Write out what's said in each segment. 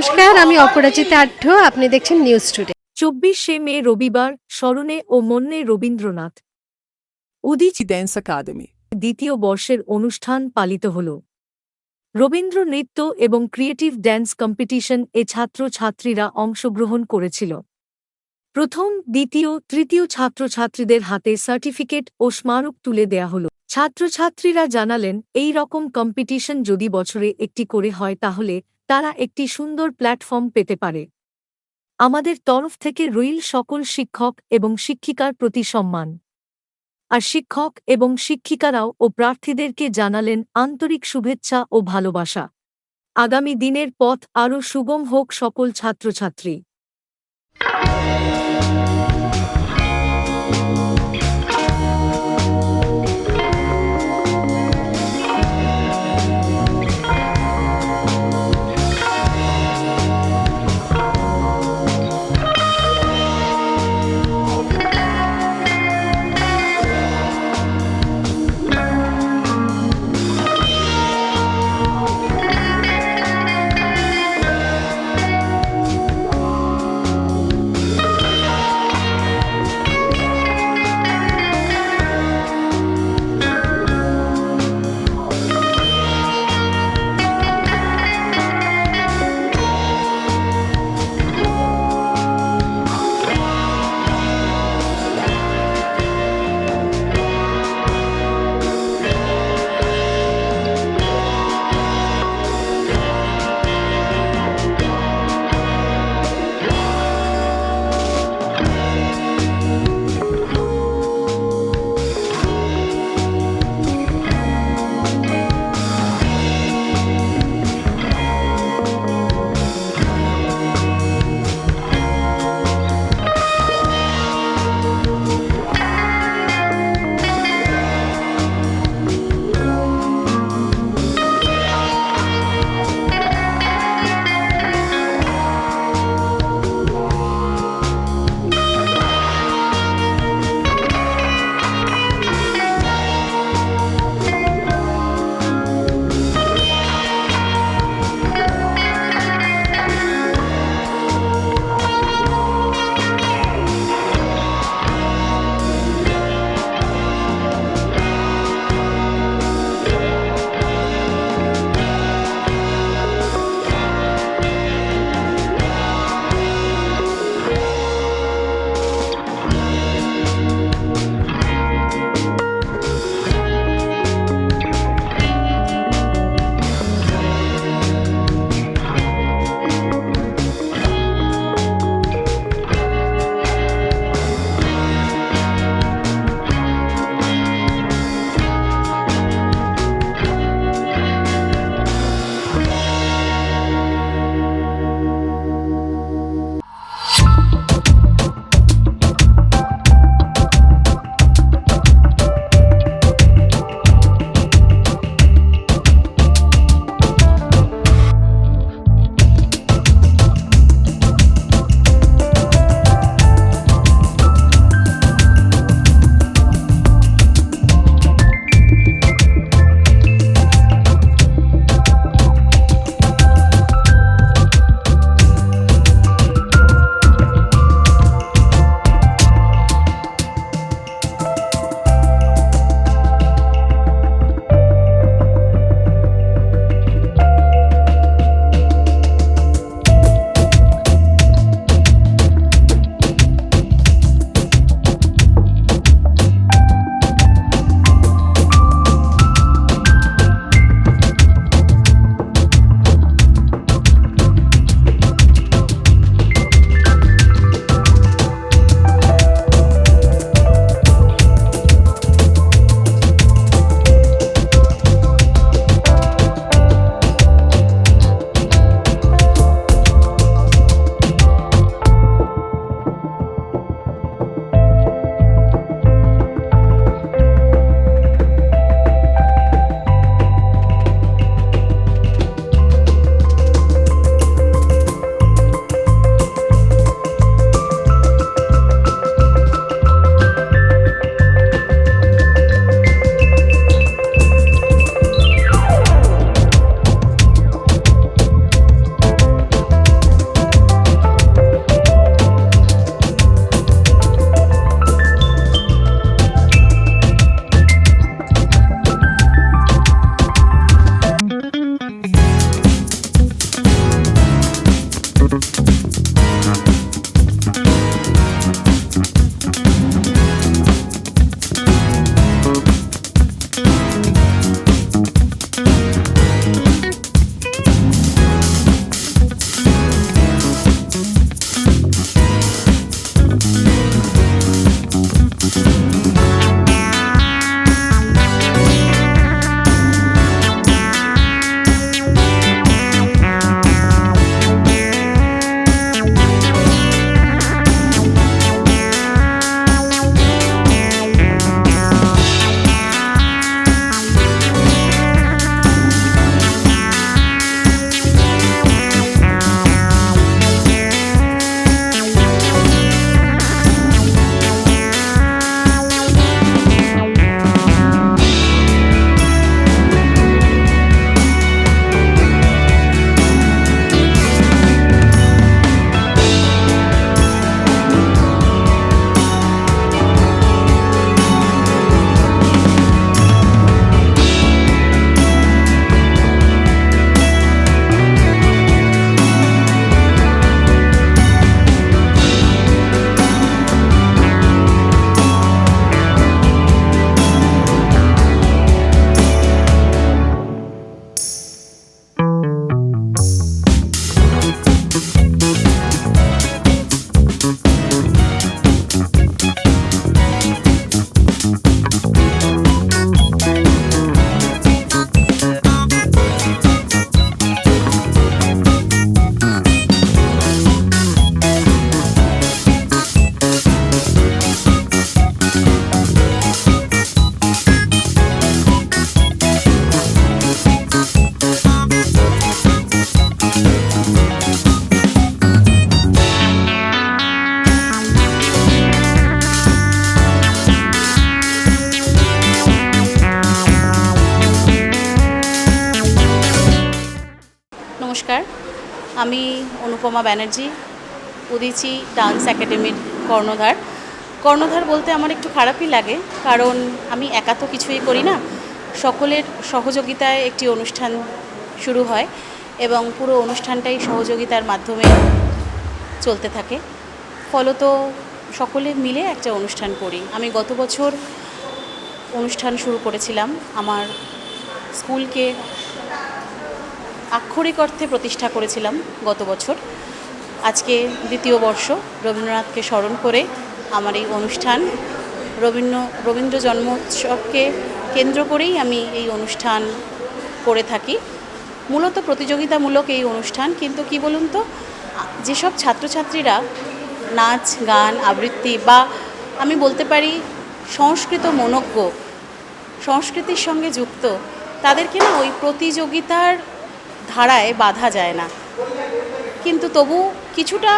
নমস্কার, আমি অপরাজিতা আঢ্য। আপনি দেখছেন নিউজ টুডে। 24শে মে রবিবার স্মরণে ও মন্যে রবীন্দ্রনাথ উদীচী ড্যান্স একাডেমি দ্বিতীয় বর্ষের অনুষ্ঠান পালিত হল। রবীন্দ্র নৃত্য এবং ক্রিয়েটিভ ড্যান্স কম্পিটিশন এ ছাত্রছাত্রীরা অংশগ্রহণ করেছিল। প্রথম, দ্বিতীয়, তৃতীয় ছাত্রছাত্রীদের হাতে সার্টিফিকেট ও স্মারক তুলে দেয়া হল। ছাত্রছাত্রীরা জানালেন, এই রকম কম্পিটিশন যদি বছরে একটি করে হয় তাহলে তারা একটি সুন্দর প্ল্যাটফর্ম পেতে পারে। আমাদের তরফ থেকে রইল সকল শিক্ষক এবং শিক্ষিকার প্রতি সম্মান। আর শিক্ষক এবং শিক্ষিকারাও ও প্রার্থীদেরকে জানালেন আন্তরিক শুভেচ্ছা ও ভালোবাসা। আগামী দিনের পথ আরও সুগম হোক সকল ছাত্রছাত্রী। নমস্কার, আমি অনুপমা ব্যানার্জি, উদীচী ডান্স একাডেমির কর্ণধার। কর্ণধার বলতে আমার একটু খারাপই লাগে, কারণ আমি একা তো কিছুই করি না, সকলের সহযোগিতায় একটি অনুষ্ঠান শুরু হয় এবং পুরো অনুষ্ঠানটাই সহযোগিতার মাধ্যমে চলতে থাকে। ফলত সকলে মিলে একটা অনুষ্ঠান করি। আমি গত বছর অনুষ্ঠান শুরু করেছিলাম, আমার স্কুলকে আক্ষরিক অর্থে প্রতিষ্ঠা করেছিলাম গত বছর। আজকে দ্বিতীয় বর্ষ, রবীন্দ্রনাথকে স্মরণ করে আমার এই অনুষ্ঠান, রবীন্দ্র জন্মোৎসবকে কেন্দ্র করেই আমি এই অনুষ্ঠান করে থাকি। মূলত প্রতিযোগিতামূলক এই অনুষ্ঠান, কিন্তু কি বলুন তো, যেসব ছাত্রছাত্রীরা নাচ, গান, আবৃত্তি বা আমি বলতে পারি সংস্কৃত মনজ্ঞ, সংস্কৃতির সঙ্গে যুক্ত, তাদেরকে না ওই প্রতিযোগিতার ধারায় বাধা যায় না, কিন্তু তবু কিছুটা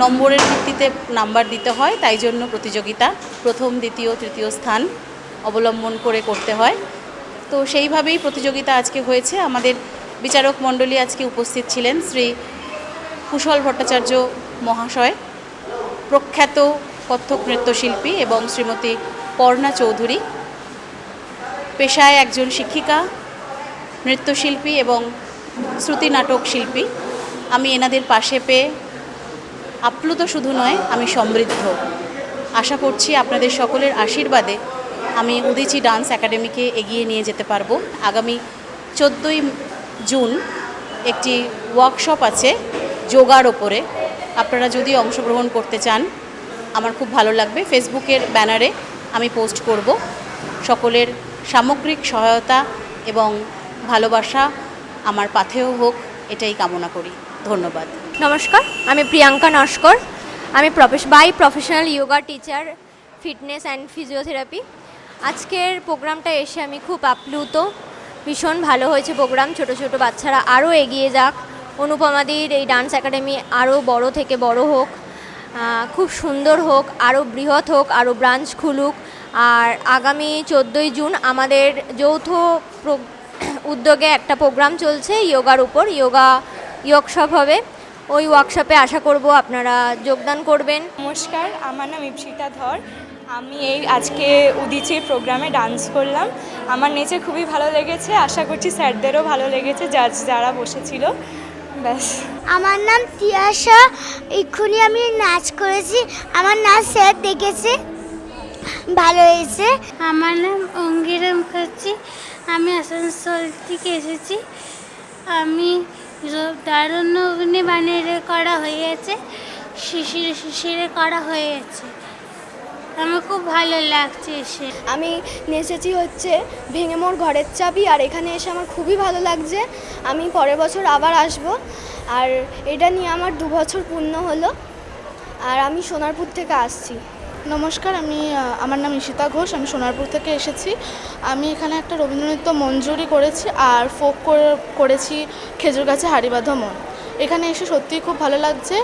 নম্বরের ভিত্তিতে নাম্বার দিতে হয়। তাই জন্য প্রতিযোগিতা প্রথম, দ্বিতীয়, তৃতীয় স্থান অবলম্বন করে করতে হয়। তো সেইভাবেই প্রতিযোগিতা আজকে হয়েছে। আমাদের বিচারক মণ্ডলী আজকে উপস্থিত ছিলেন শ্রী কুশল ভট্টাচার্য মহাশয়, প্রখ্যাত কত্থক নৃত্যশিল্পী, এবং শ্রীমতী পর্ণা চৌধুরী, পেশায় একজন শিক্ষিকা, নৃত্যশিল্পী এবং শ্রুতি নাটক শিল্পী। আমি এনাদের পাশে পেয়ে আপ্লুত শুধু নয়, আমি সমৃদ্ধ। আশা করছি আপনাদের সকলের আশীর্বাদে আমি উদীচী ডান্স একাডেমিকে এগিয়ে নিয়ে যেতে পারবো। আগামী 14ই জুন একটি ওয়ার্কশপ আছে যোগার ওপরে। আপনারা যদি অংশগ্রহণ করতে চান আমার খুব ভালো লাগবে। ফেসবুকের ব্যানারে আমি পোস্ট করব। সকলের সামগ্রিক সহায়তা এবং ভালোবাসা আমার পাথেয় হোক, এটাই কামনা করি। ধন্যবাদ। নমস্কার, আমি প্রিয়াঙ্কা নস্কর। আমি professional yoga teacher, fitness and physiotherapy. আজকের প্রোগ্রামটা এসে আমি খুব আপ্লুত। ভীষণ ভালো হয়েছে প্রোগ্রাম। ছোট ছোট বাচ্চারা আরও এগিয়ে যাক, অনুপমাদির এই ডান্স একাডেমি আরও বড় থেকে বড় হোক, খুব সুন্দর হোক, আরও বৃহৎ হোক, আরও ব্রাঞ্চ খুলুক। আর আগামী 14ই জুন আমাদের যৌথ উদ্যোগে একটা প্রোগ্রাম চলছে যোগার উপর, ওয়ার্কশপ হবে। ওই ওয়ার্কশপে আশা করব আপনারা যোগদান করবেন। নমস্কার, আমার নাম ইপসিতা ধর। আমি এই আজকে উদীচীর প্রোগ্রামে ডান্স করলাম। আমার নেচে খুবই ভালো লেগেছে, আশা করছি স্যারদেরও ভালো লেগেছে, যারা বসেছিল। ব্যাস। আমার নাম তিয়াশা। এক্ষুনি আমি নাচ করেছি, আমার নাচ স্যার দেখেছে, ভালো হয়েছে। আমার নাম অঙ্গিরা মুখার্জি, আমি আসানসোল থেকে এসেছি। আমি দারুণ অগ্নি বানিয়ে করা হয়েছে, শিশিরে করা হয়েছে। আমার খুব ভালো লাগছে এসে। আমি নেচেছি হচ্ছে ভেঙে মোর ঘরের চাবি, আর এখানে এসে আমার খুবই ভালো লাগছে। আমি পরের বছর আবার আসব, আর এটা নিয়ে আমার 2 বছর পূর্ণ হলো, আর আমি সোনারপুর থেকে আসছি। নমস্কার, আমার নাম ঈশিতা ঘোষ, আমি সোনারপুর থেকে এসেছি। আমি এখানে একটা রবীন্দ্রনৃত্য মঞ্জুরি করেছি আর ফোক করেছি খেজুর গাছে হাড়ি বাঁধা মন। এখানে এসে সত্যিই খুব ভালো লাগছে,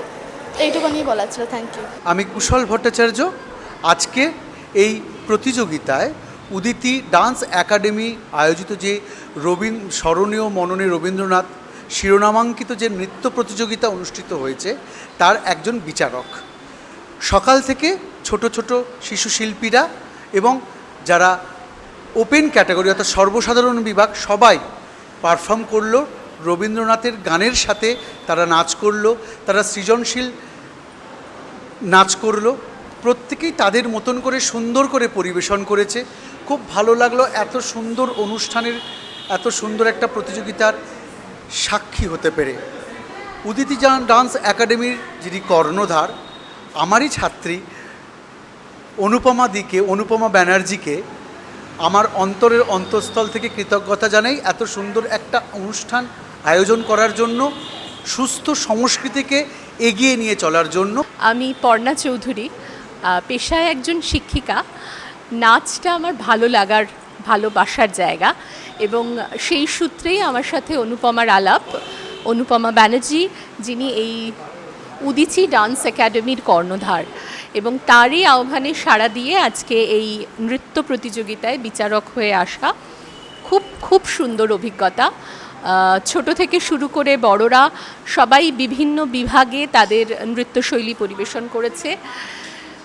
এইটুকুনি বলার ছিল। Thank you. আমি কুশল ভট্টাচার্য। আজকে এই প্রতিযোগিতায় উদীচী ডান্স একাডেমি আয়োজিত যে স্মরণীয় মননে রবীন্দ্রনাথ শিরোনামাঙ্কিত যে নৃত্য প্রতিযোগিতা অনুষ্ঠিত হয়েছে, তার একজন বিচারক। সকাল থেকে ছোট ছোট শিশু শিল্পীরা এবং যারা ওপেন ক্যাটাগরি অর্থাৎ সর্বসাধারণ বিভাগ সবাই পারফর্ম করলো। রবীন্দ্রনাথের গানের সাথে তারা নাচ করলো, তারা সৃজনশীল নাচ করলো। প্রত্যেকেই তাদের মতন করে সুন্দর করে পরিবেশন করেছে। খুব ভালো লাগলো এত সুন্দর অনুষ্ঠানের, এত সুন্দর একটা প্রতিযোগিতার সাক্ষী হতে পেরে। উদীচী ডান্স একাডেমির যিনি কর্ণধার, আমারই ছাত্রী অনুপমা ব্যানার্জিকে আমার অন্তরের অন্তঃস্থল থেকে কৃতজ্ঞতা জানাই এত সুন্দর একটা অনুষ্ঠান আয়োজন করার জন্য, সুস্থ সংস্কৃতিকে এগিয়ে নিয়ে চলার জন্য। আমি পর্ণা চৌধুরী, পেশায় একজন শিক্ষিকা। নাচটা আমার ভালো লাগার, ভালোবাসার জায়গা, এবং সেই সূত্রেই আমার সাথে অনুপমার আলাপ। অনুপমা ব্যানার্জি, যিনি এই উদীচী ডান্স একাডেমির কর্ণধার, এবং তারই আহ্বানে সাড়া দিয়ে আজকে এই নৃত্য প্রতিযোগিতায় বিচারক হয়ে আসা খুব খুব সুন্দর অভিজ্ঞতা। ছোট থেকে শুরু করে বড়রা সবাই বিভিন্ন বিভাগে তাদের নৃত্যশৈলী পরিবেশন করেছে।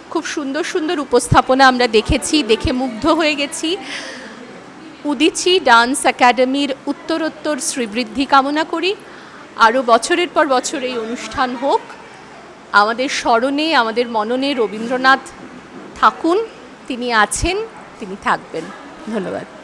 খুব সুন্দর সুন্দর উপস্থাপনা আমরা দেখেছি, দেখে মুগ্ধ হয়ে গেছি। উদীচী ডান্স একাডেমির উত্তরোত্তর শ্রীবৃদ্ধি কামনা করি। আরও বছরের পর বছর এই অনুষ্ঠান হোক। আমাদের স্মরণে, আমাদের মননে রবীন্দ্রনাথ থাকুন, তিনি আছেন, তিনি থাকবেন। ধন্যবাদ।